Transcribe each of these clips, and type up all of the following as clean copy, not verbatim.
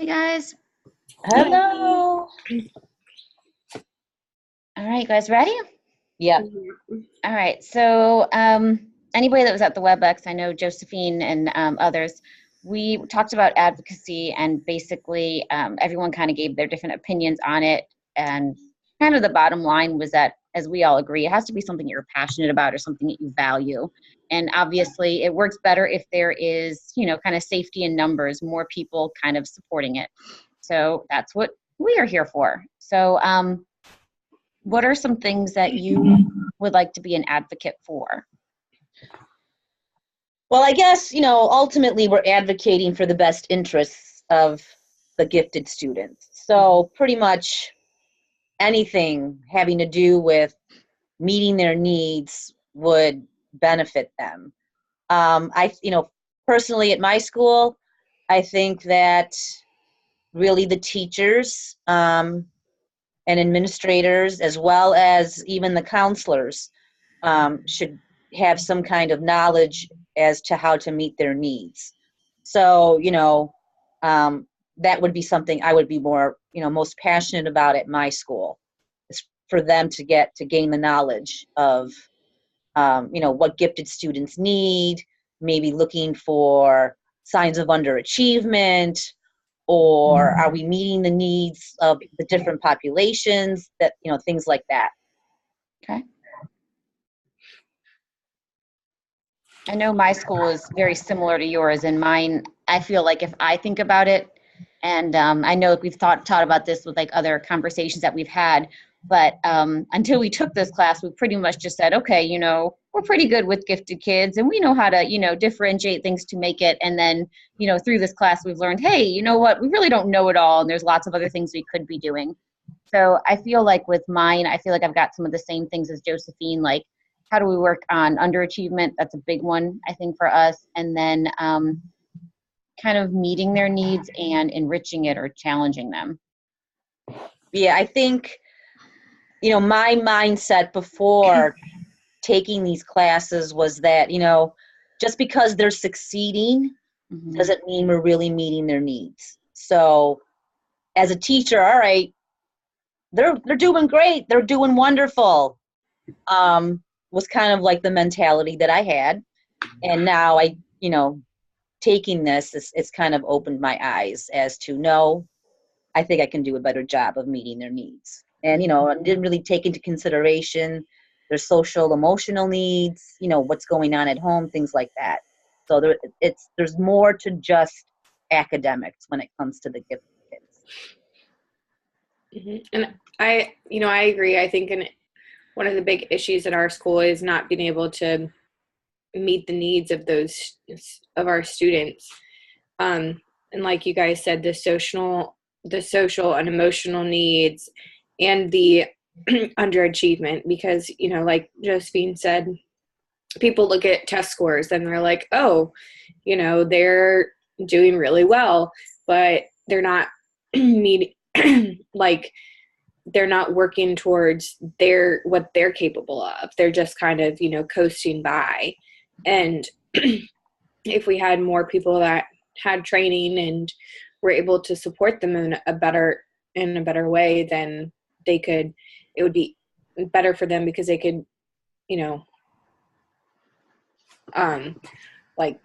Hey guys. Hello. All right, you guys ready? Yeah. All right. So anybody that was at the WebEx, I know Josephine and others, we talked about advocacy, and basically everyone kind of gave their different opinions on it. And kind of the bottom line was that, as we all agree, it has to be something you're passionate about or something that you value. And obviously it works better if there is, kind of safety in numbers, more people kind of supporting it. So that's what we are here for. So what are some things that you would like to be an advocate for? Well, I guess, ultimately we're advocating for the best interests of the gifted students. So pretty much anything having to do with meeting their needs would benefit them. Personally at my school, I think that really the teachers and administrators, as well as even the counselors, should have some kind of knowledge as to how to meet their needs. So, that would be something I would be more, most passionate about at my school, is for them to gain the knowledge of, what gifted students need, maybe looking for signs of underachievement, or are we meeting the needs of the different populations, that, things like that. Okay. I know my school is very similar to yours, and mine, I feel like if I think about it, and I know we've taught about this with like other conversations that we've had, but until we took this class, we pretty much just said, okay, we're pretty good with gifted kids, and we know how to, differentiate things to make it. And then, through this class, we've learned, hey, you know what, we really don't know it all, and there's lots of other things we could be doing. So I feel like with mine, I feel like I've got some of the same things as Josephine, like how do we work on underachievement? That's a big one, I think, for us. And then kind of meeting their needs and enriching it or challenging them. Yeah, I think, my mindset before taking these classes was that, just because they're succeeding doesn't mean we're really meeting their needs. So as a teacher, all right, they're doing great. They're doing wonderful. Was kind of like the mentality that I had. And now taking this, it's kind of opened my eyes as to, no, I think I can do a better job of meeting their needs. And, I didn't really take into consideration their social, emotional needs, what's going on at home, things like that. So there's more to just academics when it comes to the gifted kids. And I agree. I think one of the big issues at our school is not being able to meet the needs of our students. And like you guys said, the social and emotional needs and the underachievement, because, like Josephine said, people look at test scores and they're like, oh, they're doing really well, but they're not meeting, like, they're not working towards what they're capable of. They're just kind of, coasting by. And if we had more people that had training and were able to support them in a better way, then it would be better for them, because they could, like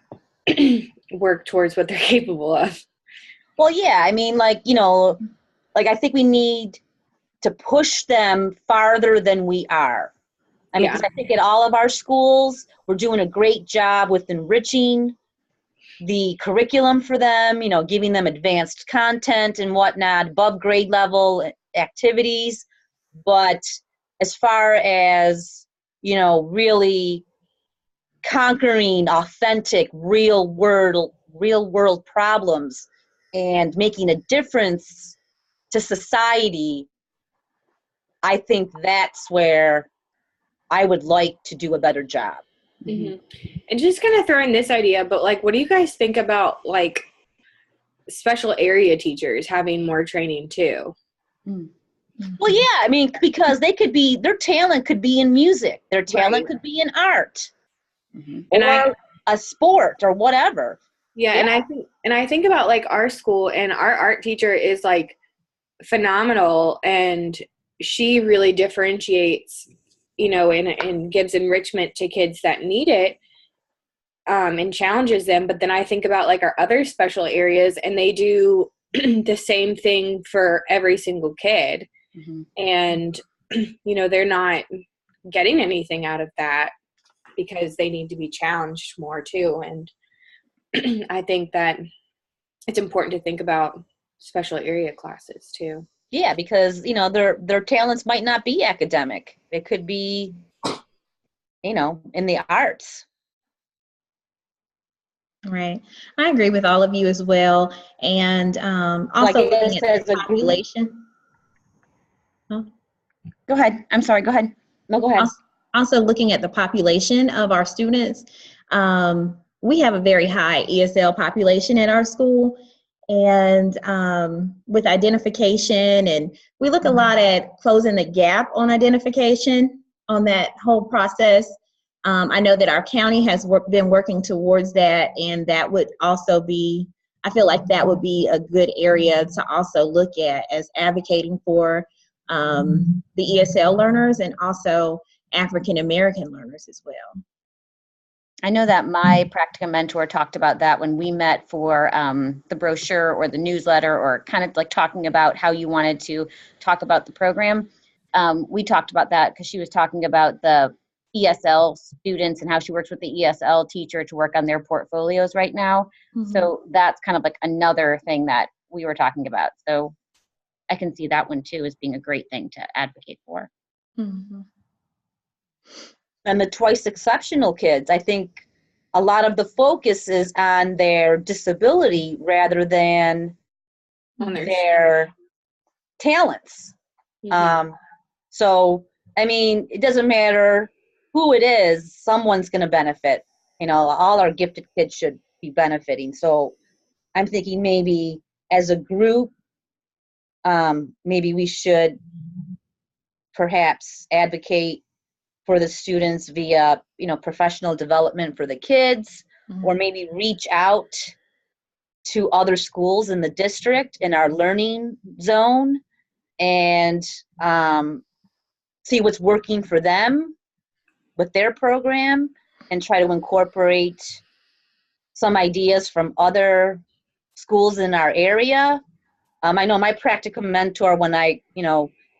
work towards what they're capable of. Well, yeah, I mean, I think we need to push them farther than we are. I mean, because I think at all of our schools, we're doing a great job with enriching the curriculum for them, giving them advanced content and whatnot, above grade level activities. But as far as, really conquering authentic, real world problems and making a difference to society, I think that's where I would like to do a better job. Mm-hmm. And just kind of throwing this idea, but what do you guys think about special area teachers having more training too? Well, yeah, I mean, because their talent could be in music, their talent could be in art, or a sport or whatever. Yeah, and I think about like our school, and our art teacher is like phenomenal, and she really differentiates, and gives enrichment to kids that need it, and challenges them. But then I think about like our other special areas, and they do the same thing for every single kid. Mhm. And they're not getting anything out of that because they need to be challenged more too. And I think that it's important to think about special area classes too. Yeah, because their talents might not be academic. It could be, in the arts. Right. I agree with all of you as well. And Like also it looking at says the a group. population. Huh? Go ahead. I'm sorry. Go ahead. No, go ahead. Also looking at the population of our students, we have a very high ESL population at our school. And with identification, and we look a lot at closing the gap on identification on that whole process. I know that our county has been working towards that, and that would also be, I feel like that would be a good area to also look at as advocating for the ESL learners and also African American learners as well. I know that my practicum mentor talked about that when we met for the brochure or the newsletter, or kind of like talking about how you wanted to talk about the program. We talked about that because she was talking about the ESL students and how she works with the ESL teacher to work on their portfolios right now. Mm-hmm. So that's kind of like another thing that we were talking about. So I can see that one too as being a great thing to advocate for. Mm-hmm. And the twice exceptional kids, I think a lot of the focus is on their disability rather than On their talents. Mhm. So, I mean, it doesn't matter who it is, someone's going to benefit. All our gifted kids should be benefiting. So I'm thinking maybe as a group, maybe we should perhaps advocate for the students via, professional development for the kids, or maybe reach out to other schools in the district in our learning zone and see what's working for them with their program and try to incorporate some ideas from other schools in our area. I know my practicum mentor, when I,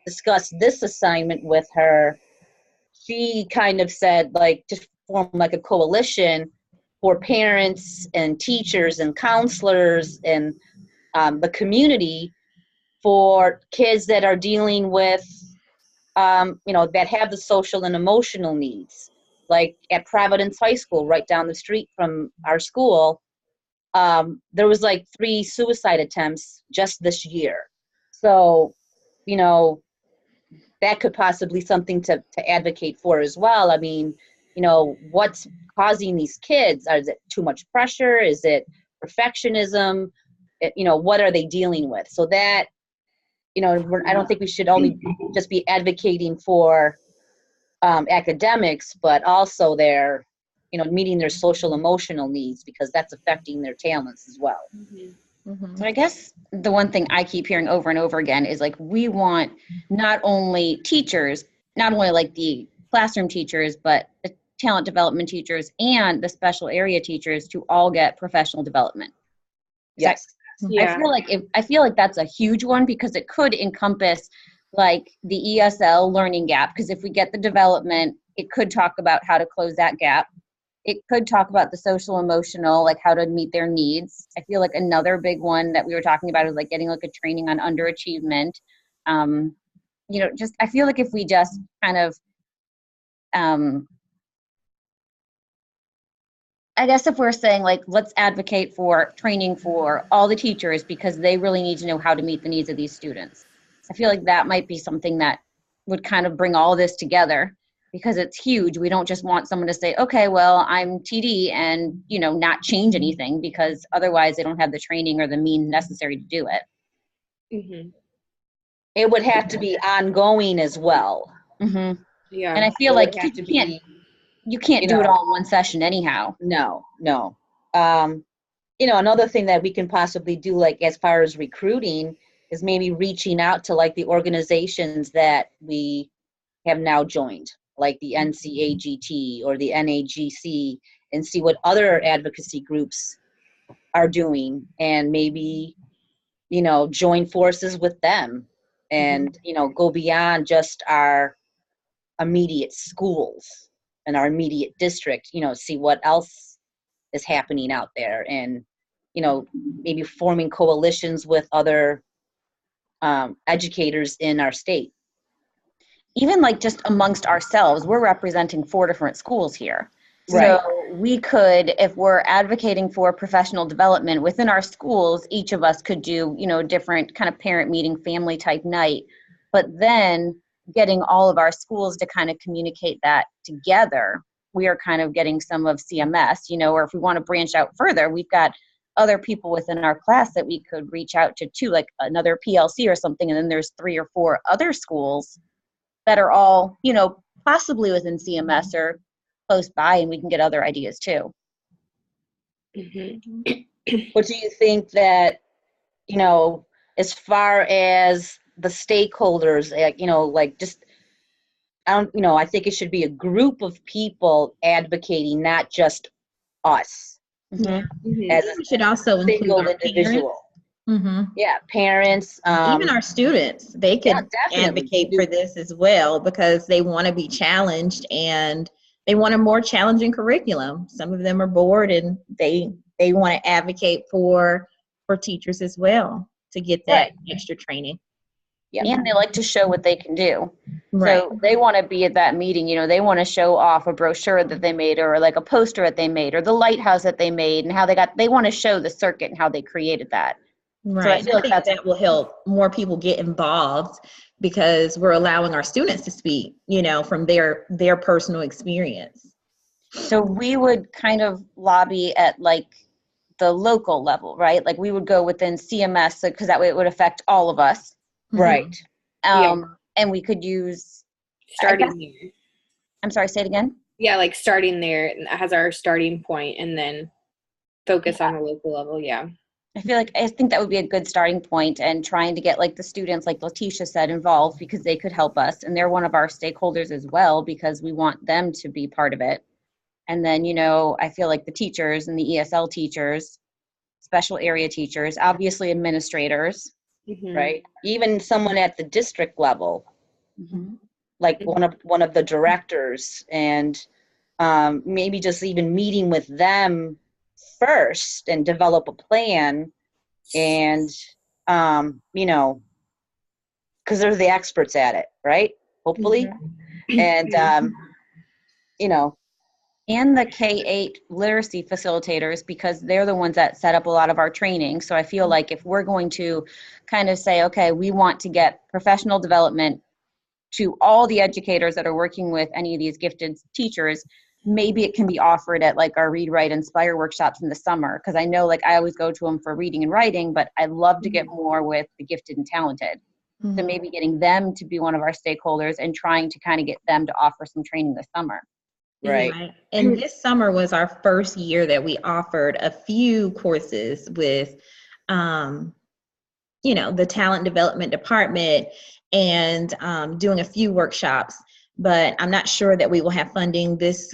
discussed this assignment with her, she kind of said, like, just form like a coalition for parents and teachers and counselors and the community for kids that are dealing with, that have the social and emotional needs. Like at Providence High School, right down the street from our school, there was like 3 suicide attempts just this year. So, that could possibly something to advocate for as well. I mean, what's causing these kids? Is it too much pressure? Is it perfectionism? What are they dealing with? So that, I don't think we should only just be advocating for academics, but also their, meeting their social emotional needs, because that's affecting their talents as well. Mm-hmm. So I guess the one thing I keep hearing over and over again is like, we want not only teachers, not only like the classroom teachers, but the talent development teachers and the special area teachers to all get professional development. Yes. Yeah. I feel like that's a huge one, because it could encompass like the ESL learning gap, because if we get the development, it could talk about how to close that gap. It could talk about the social emotional, like how to meet their needs. I feel like another big one that we were talking about is like getting like a training on underachievement. Just I feel like if we just kind of I guess if we're saying like, let's advocate for training for all the teachers because they really need to know how to meet the needs of these students. I feel like that might be something that would kind of bring all this together, because it's huge. We don't just want someone to say, okay, well, I'm TD and, not change anything, because otherwise they don't have the training or the means necessary to do it. Mm-hmm. It would have to be ongoing as well. Mm-hmm. Yeah. And I feel It like would have to you can't be, do it all in one session anyhow. no. another thing that we can possibly do, like as far as recruiting, is maybe reaching out to like the organizations that we have now joined, like the NCAGT or the NAGC, and see what other advocacy groups are doing, and maybe, join forces with them, and, go beyond just our immediate schools and our immediate district, see what else is happening out there, and, maybe forming coalitions with other educators in our state. Even like just amongst ourselves, we're representing 4 different schools here. Right. So we could, if we're advocating for professional development within our schools, each of us could do, different kind of parent meeting, family type night. But then getting all of our schools to kind of communicate that together, we are kind of getting some of CMS, or if we want to branch out further, we've got other people within our class that we could reach out to too, like another PLC or something. And then there's 3 or 4 other schools that are all, possibly within CMS or close by, and we can get other ideas too. What do you think that, as far as the stakeholders, I think it should be a group of people advocating, not just us as We should also a include single our individual. parents. Yeah, parents. Even our students, they can definitely advocate for this as well, because they want to be challenged and they want a more challenging curriculum. Some of them are bored, and they want to advocate for teachers as well to get that extra training. Yeah. And they like to show what they can do. Right. So they want to be at that meeting, they want to show off a brochure that they made, or like a poster that they made, or the lighthouse that they made, and how they want to show the circuit and how they created that. Right. So I feel like that will help more people get involved, because we're allowing our students to speak, from their personal experience. So we would kind of lobby at like the local level, right? Like we would go within CMS, because that way it would affect all of us. Right. And we could use starting there. I'm sorry, say it again. Yeah, like starting there as our starting point, and then focus on a local level. Yeah. I think that would be a good starting point, and trying to get like the students, like Letitia said, involved, because they could help us, and they're one of our stakeholders as well, because we want them to be part of it. And then, I feel like the teachers and the ESL teachers, special area teachers, obviously administrators, right? Even someone at the district level, like one of the directors, and maybe just even meeting with them first and develop a plan, and because they're the experts at it, right? Hopefully. And and the K-8 literacy facilitators, because they're the ones that set up a lot of our training. So I feel like if we're going to kind of say, okay, we want to get professional development to all the educators that are working with any of these gifted teachers, maybe it can be offered at like our Read, Write, Inspire workshops in the summer. Because I know like I always go to them for reading and writing, but I love to get more with the gifted and talented. So maybe getting them to be one of our stakeholders and trying to kind of get them to offer some training this summer. right. And this summer was our first year that we offered a few courses with, the talent development department, and doing a few workshops. But I'm not sure that we will have funding this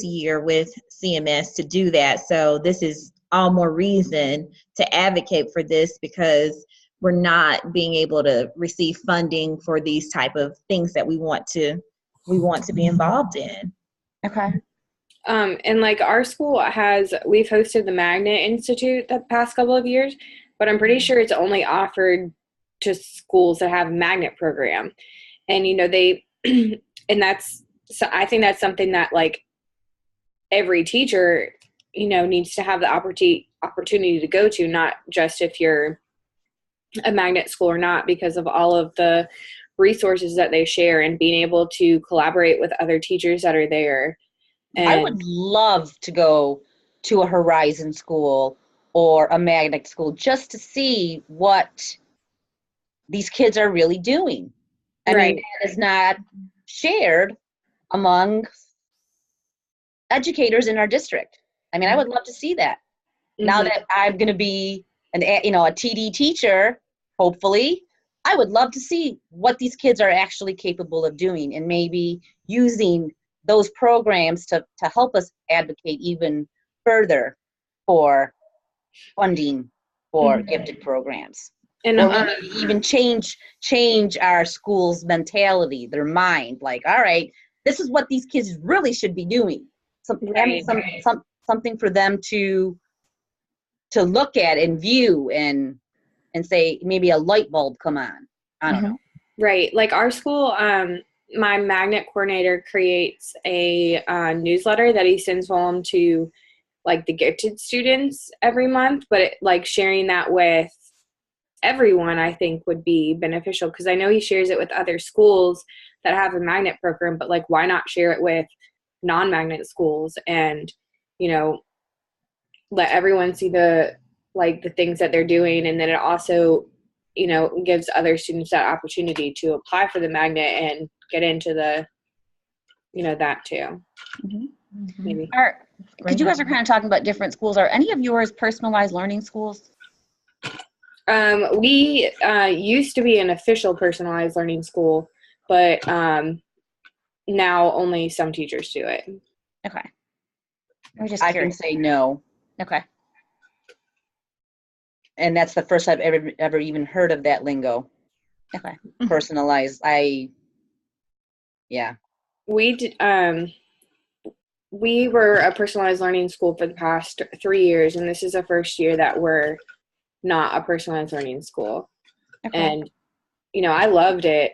year with CMS to do that. So this is all more reason to advocate for this, because we're not being able to receive funding for these type of things that we want to be involved in. Okay. And like our school we've hosted the Magnet Institute the past couple of years, but I'm pretty sure it's only offered to schools that have a magnet program. And, and so I think that's something that like every teacher, needs to have the opportunity to go to, not just if you're a magnet school or not, because of all of the resources that they share, and being able to collaborate with other teachers that are there. And I would love to go to a Horizon school or a magnet school just to see what these kids are really doing. I mean, that is not shared among educators in our district. I mean, I would love to see that. Now Mhm. that I'm going to be a TD teacher, hopefully, I would love to see what these kids are actually capable of doing, and maybe using those programs to help us advocate even further for funding for Mhm. gifted programs. And Or maybe even change our school's mentality, their mind. Like, all right, this is what these kids really should be doing. Having right. something for them to look at and view and say, maybe a light bulb come on. I don't know. Right. Like our school, my magnet coordinator creates a newsletter that he sends home to like the gifted students every month, but like sharing that with everyone I think would be beneficial, because I know he shares it with other schools that have a magnet program, but like why not share it with non-magnet schools and, you know, let everyone see the things that they're doing. And then it also, you know, gives other students that opportunity to apply for the magnet and get into the, you know, that too. Maybe. Because you guys are kind of talking about different schools. Are any of yours personalized learning schools? We used to be an official personalized learning school, but now only some teachers do it. Okay. I'm just I curious. can say no. Okay. And that's the first I've ever even heard of that lingo. Okay. Personalized. Yeah. We did, we were a personalized learning school for the past 3 years, and this is the first year that we're not a personalized learning school. Okay. And, you know, I loved it.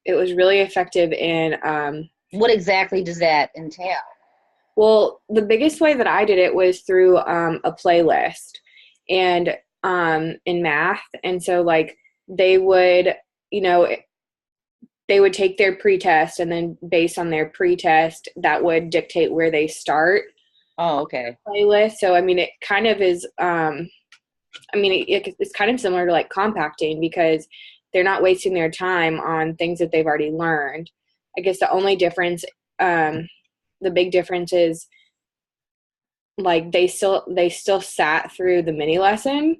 It was really effective in, What exactly does that entail? well, the biggest way that I did it was through a playlist and in math. And so like they would, you know, they would take their pretest, and then based on their pretest, that would dictate where they start. Oh, okay. Playlist. So, I mean, it kind of is, it's kind of similar to like compacting, because they're not wasting their time on things that they've already learned. I guess the only difference, the big difference is like they still sat through the mini lesson,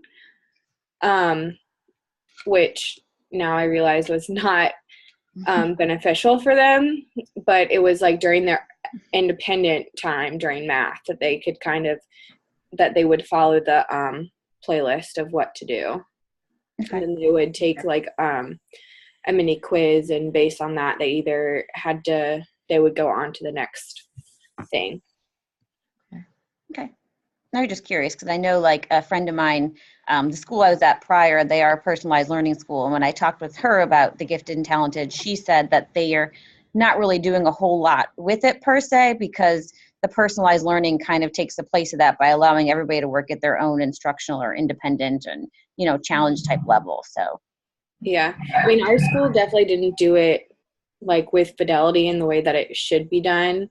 which now I realize was not beneficial for them, but it was like during their independent time during math that they could that they would follow the playlist of what to do. Okay. And then they would take like a mini quiz, and based on that they would go on to the next thing. Okay. I was just curious because I know like a friend of mine, the school I was at prior, they are a personalized learning school. And when I talked with her about the gifted and talented, she said that they are not really doing a whole lot with it per se, because the personalized learning kind of takes the place of that by allowing everybody to work at their own instructional or independent and, you know, challenge type level. So. Yeah. I mean, our school definitely didn't do it like with fidelity in the way that it should be done.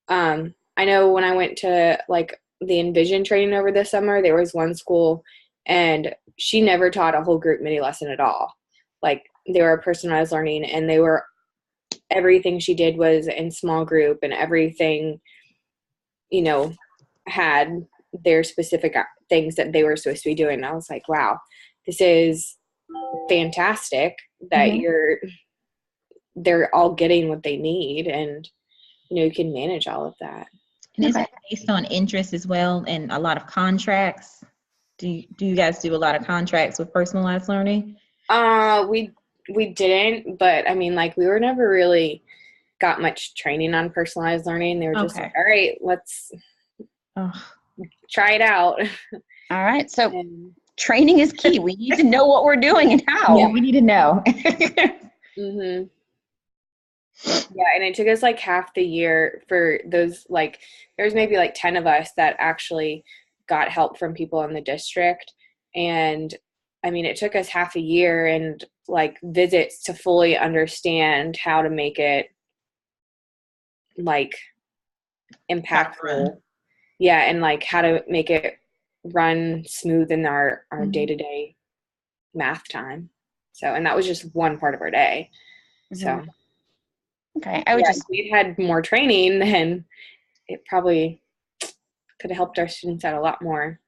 I know when I went to like the Envision training over the summer, there was one school and she never taught a whole group mini lesson at all. Like they were personalized learning, and everything she did was in small group, and everything, you know, had their specific things that they were supposed to be doing. And I was like, wow, this is fantastic that they're all getting what they need, and, you know, you can manage all of that. And is that based on interest as well, and a lot of contracts? Do you guys do a lot of contracts with personalized learning? We didn't, but I mean, like, we were never really got much training on personalized learning. They were just like, all right, let's try it out. All right. So training is key. We need to know what we're doing and how. Yeah, we need to know. Mm-hmm. Yeah, and it took us like half the year for those, like, there's maybe like 10 of us that actually got help from people in the district. And I mean, it took us half a year and like visits to fully understand how to make it like impactful. Yeah, and like how to make it run smooth in our day-to-day math time. So, and that was just one part of our day. So okay, if we'd had more training, then it probably could have helped our students out a lot more.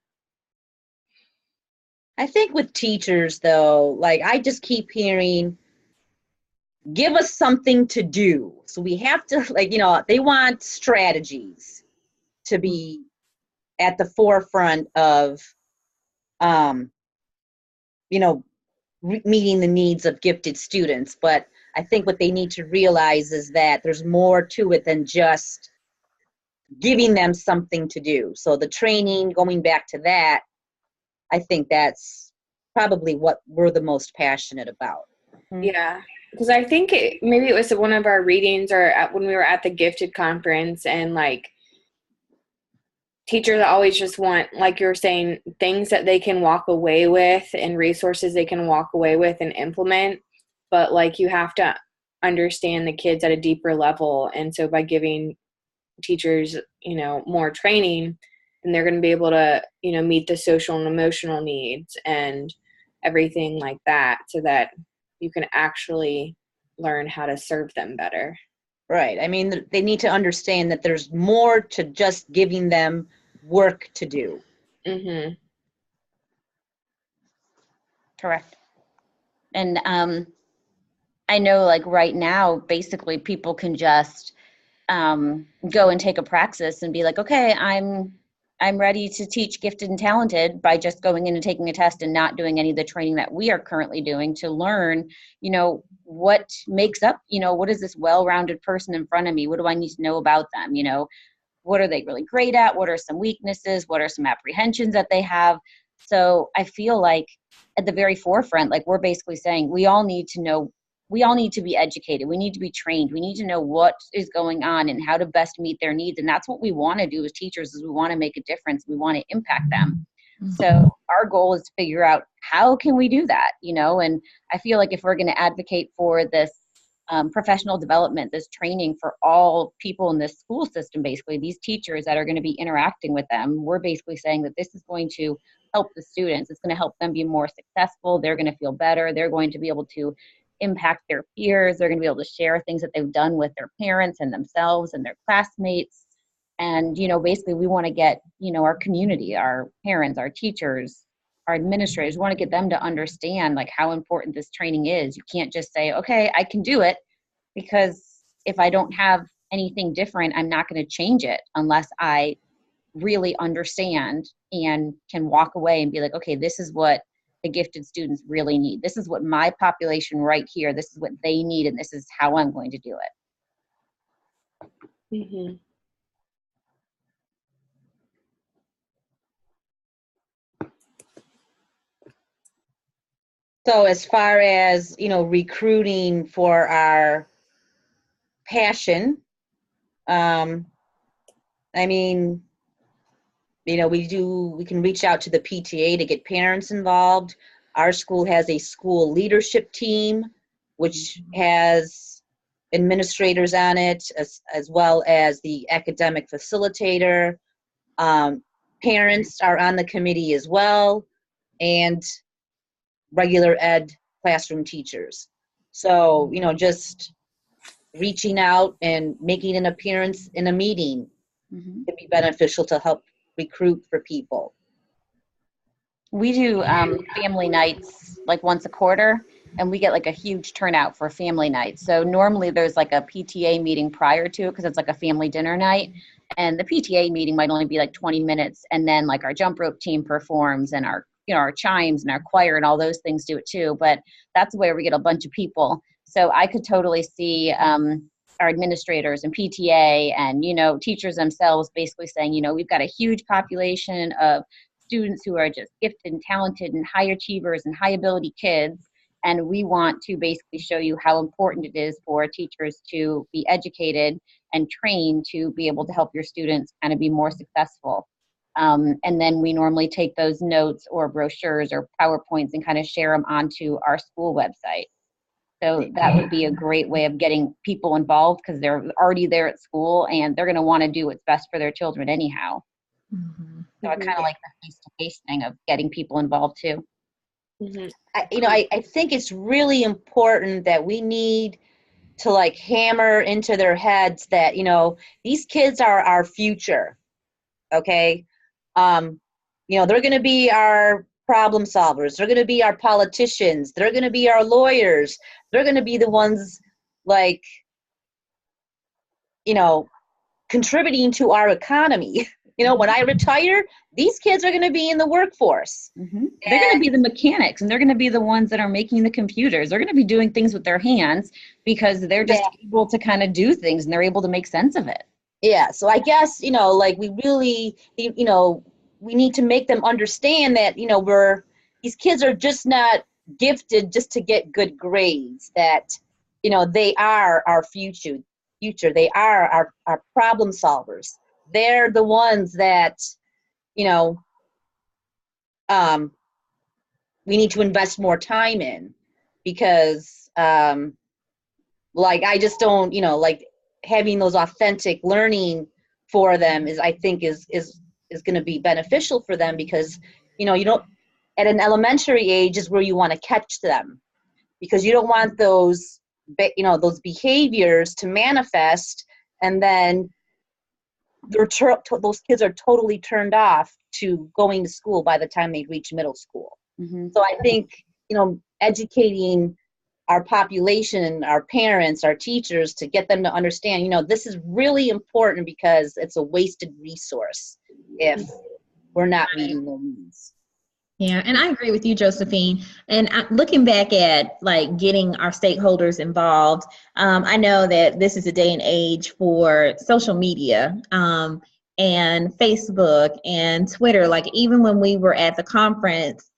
I think with teachers though, like I just keep hearing, give us something to do. So we have to, like, they want strategies to be at the forefront of, um, meeting the needs of gifted students. But I think what they need to realize is that there's more to it than just giving them something to do. So the training, going back to that, I think that's probably what we're the most passionate about. Yeah, because I think maybe it was one of our readings or when we were at the gifted conference, and like teachers always just want, like you're saying, things that they can walk away with and resources they can walk away with and implement. But like you have to understand the kids at a deeper level. And so by giving teachers, more training, then they're going to be able to, meet the social and emotional needs and everything like that, so that you can actually learn how to serve them better. Right. I mean, they need to understand that there's more to just giving them work to do. Mm-hmm. Correct. And I know like right now, basically people can just go and take a praxis and be like, okay, I'm ready to teach gifted and talented by just going in and taking a test and not doing any of the training that we are currently doing to learn, what makes up, what is this well-rounded person in front of me? What do I need to know about them? What are they really great at? What are some weaknesses? What are some apprehensions that they have? So I feel like at the very forefront, like we're basically saying we all need to know, we all need to be educated. We need to be trained. We need to know what is going on and how to best meet their needs. And that's what we want to do as teachers, is we want to make a difference. We want to impact them. So our goal is to figure out how can we do that, and I feel like if we're going to advocate for this professional development, this training for all people in this school system, basically these teachers that are going to be interacting with them, we're basically saying that this is going to help the students. It's going to help them be more successful. They're going to feel better. They're going to be able to impact their peers. They're going to be able to share things that they've done with their parents and themselves and their classmates. And, basically we want to get, our community, our parents, our teachers, our administrators, we want to get them to understand like how important this training is. You can't just say, okay, I can do it, because if I don't have anything different, I'm not going to change it unless I really understand and can walk away and be like, okay, this is what the gifted students really need. This is what my population right here, this is what they need, and this is how I'm going to do it. Mm-hmm. So as far as, recruiting for our passion, I mean, we can reach out to the PTA to get parents involved. Our school has a school leadership team, which has administrators on it, as well as the academic facilitator. Parents are on the committee as well, and regular ed classroom teachers. So, just reaching out and making an appearance in a meeting can be beneficial to help recruit for people. We do family nights like once a quarter, and we get like a huge turnout for family nights. So normally there's like a PTA meeting prior to it, because it's like a family dinner night. And the PTA meeting might only be like 20 minutes. And then like our jump rope team performs, and our, our chimes and our choir and all those things do it too. But that's where we get a bunch of people. So I could totally see our administrators and PTA and, teachers themselves basically saying, we've got a huge population of students who are just gifted and talented and high achievers and high ability kids. And we want to basically show you how important it is for teachers to be educated and trained to be able to help your students kind of be more successful. And then we normally take those notes or brochures or PowerPoints and kind of share them onto our school website. So that would be a great way of getting people involved, because they're already there at school and they're going to want to do what's best for their children anyhow. Mm-hmm. So I kind of like the face-to-face thing of getting people involved too. Mm-hmm. I think it's really important that we need to like hammer into their heads that, these kids are our future. Okay. They're going to be our problem solvers. They're going to be our politicians. They're going to be our lawyers. They're going to be the ones like, contributing to our economy. When I retire, these kids are going to be in the workforce. Mm-hmm. They're going to be the mechanics, and they're going to be the ones that are making the computers. They're going to be doing things with their hands because they're just able to kind of do things, and they're able to make sense of it. Yeah. So I guess, we really, we need to make them understand that, these kids are just not gifted just to get good grades, that, they are our future. They are our problem solvers. They're the ones that, we need to invest more time in, because, I just don't, having those authentic learning for them is going to be beneficial for them, because, you don't, at an elementary age is where you want to catch them, because you don't want those behaviors to manifest, and then those kids are totally turned off to going to school by the time they reach middle school. Mm-hmm. So I think, educating our population, our parents, our teachers, to get them to understand, this is really important, because it's a wasted resource if we're not meeting their needs. Yeah, and I agree with you, Josephine. And looking back at getting our stakeholders involved, I know that this is a day and age for social media and Facebook and Twitter. Even when we were at the conference,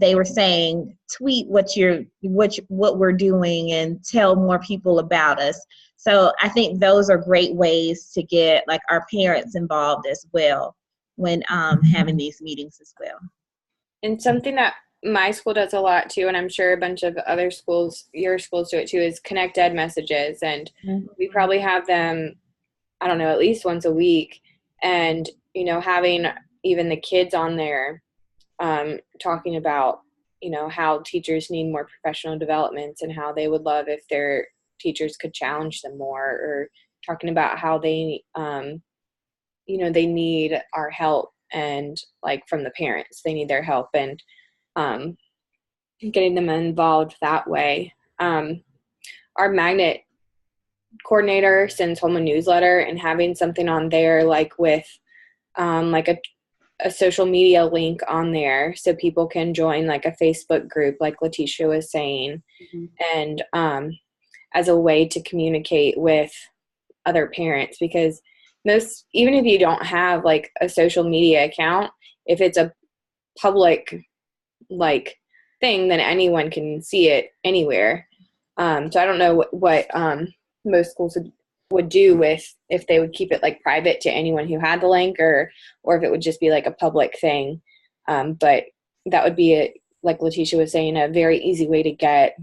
they were saying tweet what we're doing and tell more people about us. So I think those are great ways to get our parents involved as well when having these meetings as well. And something that my school does a lot too, and I'm sure a bunch of other schools, your schools do it too, is Connect Ed messages. And we probably have them, I don't know, at least once a week. And, having even the kids on there talking about, how teachers need more professional developments, and how they would love if their teachers could challenge them more, or talking about how they, they need our help, and from the parents, they need their help, and getting them involved that way. Our magnet coordinator sends home a newsletter, and having something on there with a social media link on there, so people can join a Facebook group, like Letitia was saying, and as a way to communicate with other parents, because even if you don't have a social media account, if it's a public thing, then anyone can see it anywhere. So I don't know what most schools would do with, if they would keep it private to anyone who had the link, or if it would just be a public thing. But that would be, like Letitia was saying, a very easy way to get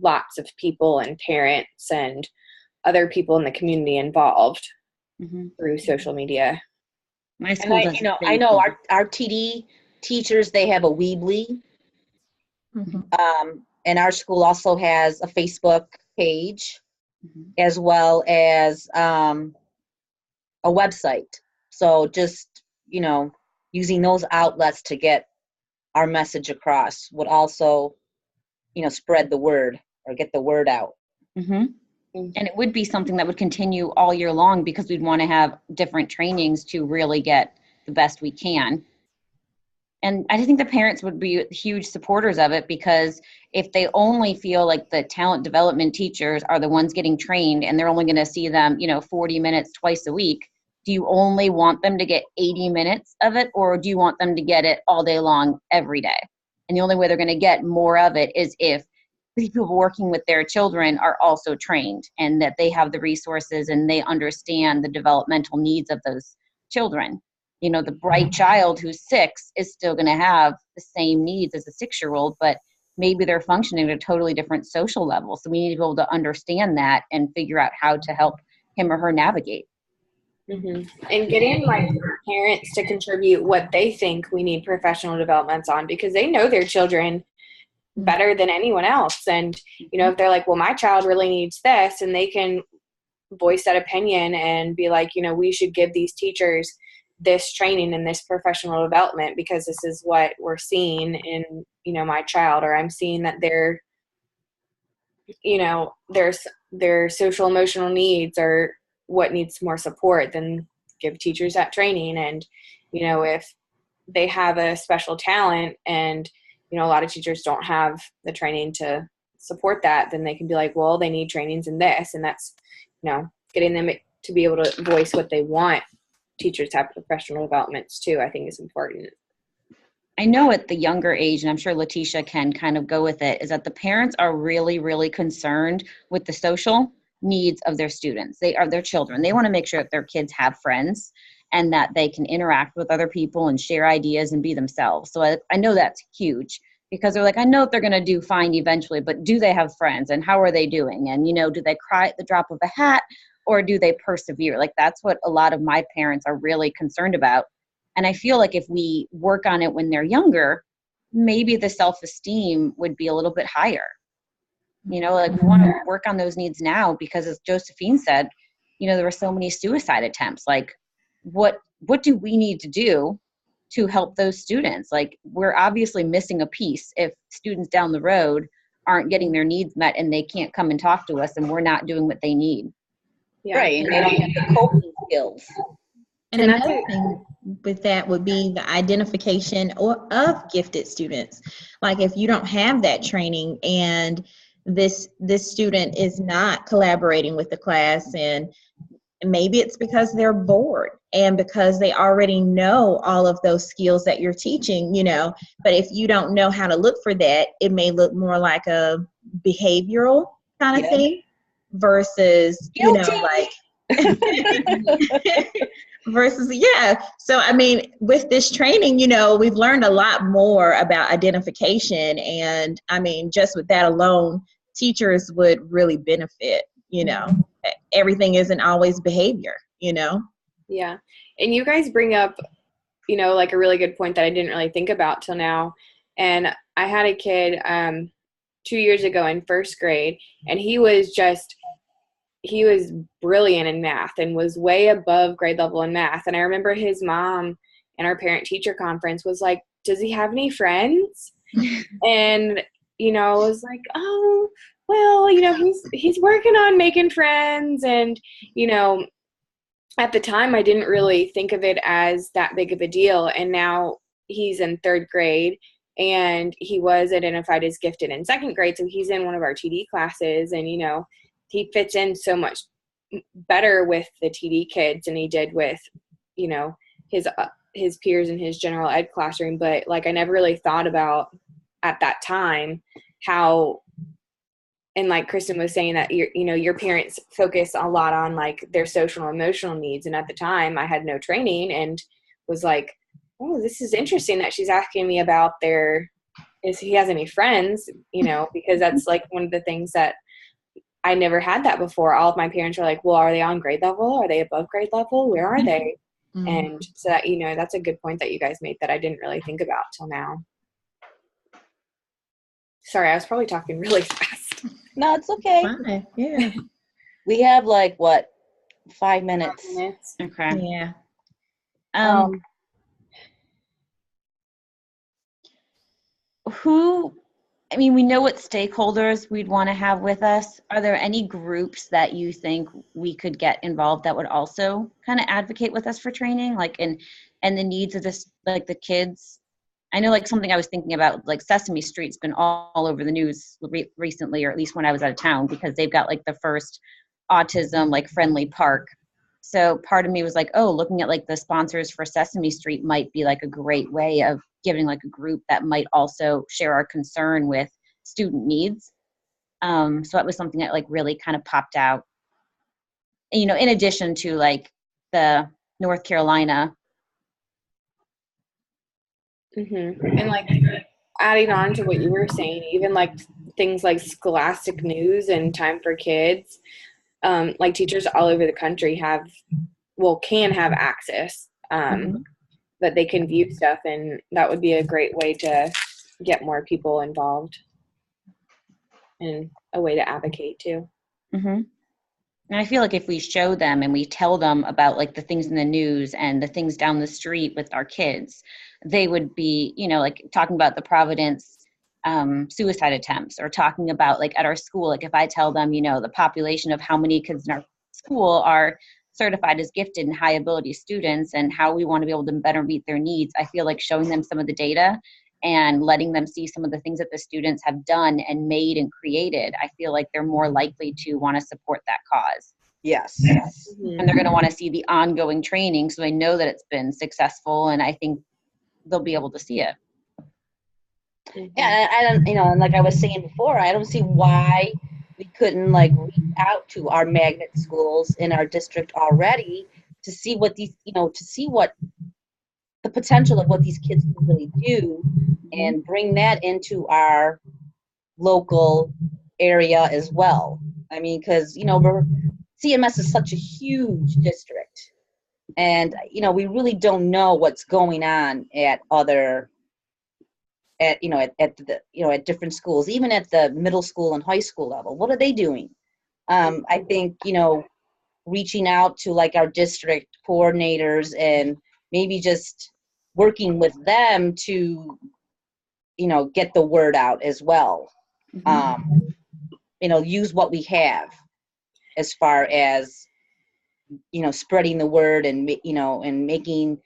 lots of people and parents and other people in the community involved through social media. My school does. I know our TD teachers, they have a Weebly. And our school also has a Facebook page, as well as a website. So just, using those outlets to get our message across would also, spread the word, or get the word out. And it would be something that would continue all year long, because we'd want to have different trainings to really get the best we can. And I think the parents would be huge supporters of it, because if they only feel like the talent development teachers are the ones getting trained, and they're only going to see them, 40 minutes twice a week, do you only want them to get 80 minutes of it, or do you want them to get it all day long every day? And the only way they're going to get more of it is if people working with their children are also trained, and that they have the resources and they understand the developmental needs of those children. The bright child who's 6 is still going to have the same needs as a 6-year-old, but maybe they're functioning at a totally different social level. So we need to be able to understand that and figure out how to help him or her navigate. And getting parents to contribute what they think we need professional developments on, because they know their children better than anyone else. And, if they're well, my child really needs this, and they can voice that opinion and be we should give these teachers this training and this professional development because this is what we're seeing in, my child, or I'm seeing that their social emotional needs are what needs more support, then give teachers that training. And, if they have a special talent and, a lot of teachers don't have the training to support that, then they can be like, well, they need trainings in this. And that's, getting them to be able to voice what they want. Teachers have professional developments too, I think is important. I know at the younger age, and I'm sure Letitia can kind of go with it, is that the parents are really, really concerned with the social needs of their students. They are their children. They want to make sure that their kids have friends and that they can interact with other people and share ideas and be themselves. So I know that's huge because they're like, I know that they're going to do fine eventually, but do they have friends and how are they doing? And, do they cry at the drop of a hat or do they persevere? Like that's what a lot of my parents are really concerned about. And I feel like if we work on it when they're younger, maybe the self-esteem would be a little bit higher. Like we want to work on those needs now because as Josephine said, there were so many suicide attempts. Like what do we need to do to help those students? Like we're obviously missing a piece if students down the road aren't getting their needs met and they can't come and talk to us and we're not doing what they need. Yeah. Right. And they don't have the coping skills. And another thing with that would be the identification of gifted students. Like if you don't have that training and this student is not collaborating with the class, and maybe it's because they're bored and because they already know all of those skills that you're teaching, but if you don't know how to look for that, it may look more like a behavioral kind of thing versus, Guilty. Versus, So, I mean, with this training, we've learned a lot more about identification. And I mean, just with that alone, teachers would really benefit, Everything isn't always behavior, Yeah. And you guys bring up, like a really good point that I didn't really think about till now. And I had a kid 2 years ago in first grade, and he was brilliant in math and was way above grade level in math. And I remember his mom in our parent teacher conference was like, does he have any friends? And, I was like, oh, well, he's working on making friends. And, at the time I didn't really think of it as that big of a deal. And now he's in third grade and he was identified as gifted in second grade. So he's in one of our TD classes and, he fits in so much better with the TD kids than he did with, his peers in his general ed classroom. But like, I never really thought about at that time how, and like Kristen was saying that your parents focus a lot on like their social and emotional needs. And at the time I had no training and was like, oh, this is interesting that she's asking me about if he has any friends, because that's like one of the things that I never had that before. All of my parents are like, well, are they on grade level? Are they above grade level? Where are they? Mm-hmm. And so that, that's a good point that you guys made that I didn't really think about till now. Sorry, I was probably talking really fast. No, it's okay. Fine. Yeah. We have 5 minutes. 5 minutes. Okay. Yeah. We know what stakeholders we'd want to have with us. Are there any groups that you think we could get involved that would also kind of advocate with us for training, and the needs of this, like the kids? I know something I was thinking about, like Sesame Street's been all over the news recently, or at least when I was out of town, because they've got the first autism friendly park. So part of me was like, oh, looking at the sponsors for Sesame Street might be a great way of giving a group that might also share our concern with student needs. So that was something that really kind of popped out. And, in addition to the North Carolina. Mm-hmm. And adding on to what you were saying, even things like Scholastic News and Time for Kids, teachers all over the country can have access, that they can view stuff, and that would be a great way to get more people involved and a way to advocate too. Mm-hmm. And I feel like if we show them and we tell them about like the things in the news and the things down the street with our kids, they would be, like talking about the Providence suicide attempts, or talking about like at our school, like if I tell them, the population of how many kids in our school are certified as gifted and high ability students and how we want to be able to better meet their needs, I feel like showing them some of the data and letting them see some of the things that the students have done and made and created, I feel like they're more likely to want to support that cause. Yes. And they're going to want to see the ongoing training so they know that it's been successful, and I think they'll be able to see it. Yeah, I don't, and like I was saying before, I don't see why we couldn't like reach out to our magnet schools in our district already to see what these, to see what the potential of what these kids can really do, and bring that into our local area as well. I mean, because CMS is such a huge district, and we really don't know what's going on at other at different schools, even at the middle school and high school level. What are they doing? I think reaching out to like our district coordinators and maybe just working with them to get the word out as well. Use what we have as far as spreading the word, and and making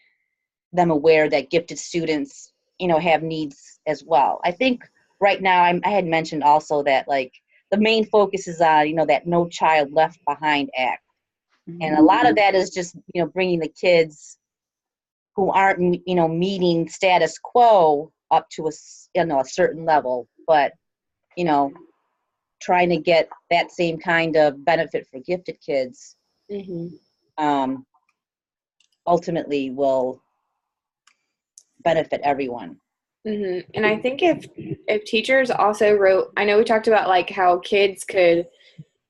them aware that gifted students have needs as well. I think right now I had mentioned also that like the main focus is on that No Child Left Behind Act, and a lot of that is just bringing the kids who aren't meeting status quo up to a certain level, but trying to get that same kind of benefit for gifted kids ultimately will benefit everyone. And I think if teachers also wrote, I know we talked about like how kids could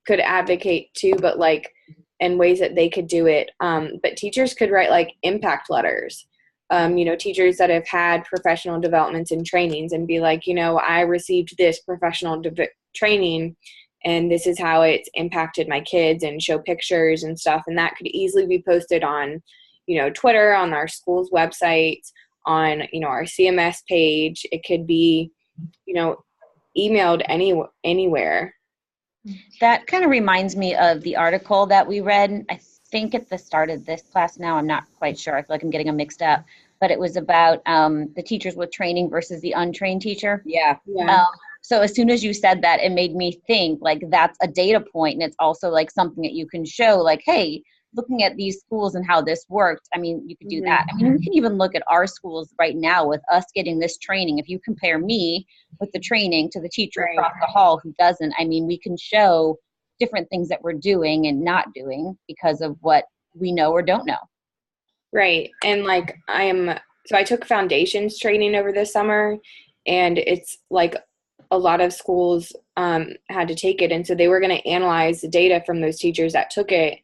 advocate too, but like in ways that they could do it. But teachers could write like impact letters. Teachers that have had professional developments and trainings, and be like, I received this professional training, and this is how it's impacted my kids, and show pictures and stuff. And that could easily be posted on, Twitter, on our school's websites, on, our CMS page. It could be, emailed anywhere. That kind of reminds me of the article that we read, I think at the start of this class now. I'm not quite sure. I feel like I'm getting them mixed up. But it was about the teachers with training versus the untrained teacher. Yeah. So as soon as you said that, it made me think like that's a data point, and it's also like something that you can show like, hey, looking at these schools and how this worked, I mean, you could do that. I mean, we can even look at our schools right now with us getting this training. If you compare me with the training to the teacher across the hall who doesn't, I mean, we can show different things that we're doing and not doing because of what we know or don't know. Right. And like I took foundations training over this summer, and it's like a lot of schools had to take it. And so they were going to analyze the data from those teachers that took it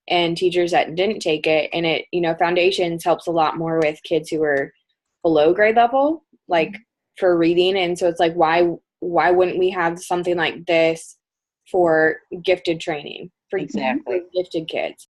and teachers that didn't take it. And it, foundations helps a lot more with kids who are below grade level, like for reading. And so it's like, why wouldn't we have something like this for gifted training, for Exactly. gifted kids?